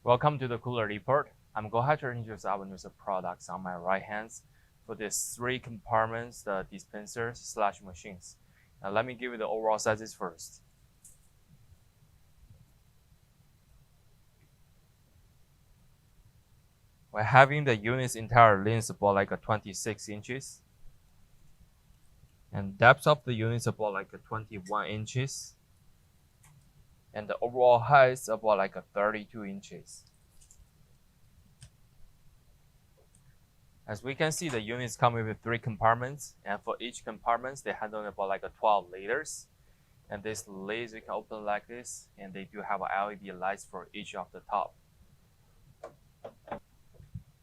Welcome to the Cooler Report. I'm going to introduce our new products on my right hand for these three compartments, the dispensers / machines. Now let me give you the overall sizes first. We're having the unit's entire length about like 26 inches. And depth of the unit is about like 21 inches. And the overall height is about like 32 inches. As we can see, the units come with 3 compartments, and for each compartment, they handle about like 12 liters. And this lids you can open like this, and they do have LED lights for each of the top.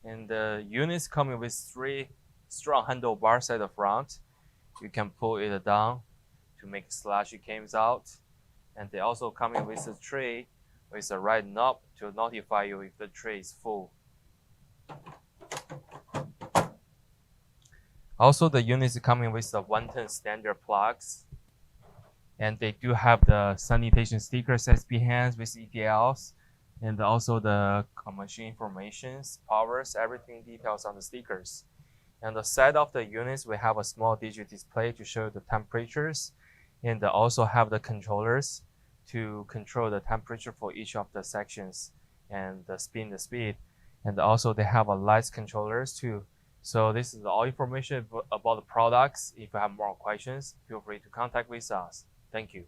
And the units coming with 3 strong handlebars at the front. You can pull it down to make slushy comes out. And they also come in with a tray with a red knob to notify you if the tray is full. Also, the units coming with the 110 standard plugs. And they do have the sanitation stickers as behind with ETLs. And also the machine informations, powers, everything details on the stickers. And the side of the units, we have a small digital display to show the temperatures. And they also have the controllers to control the temperature for each of the sections and the speed. And also they have a lights controllers too. So this is all information about the products. If you have more questions, feel free to contact with us. Thank you.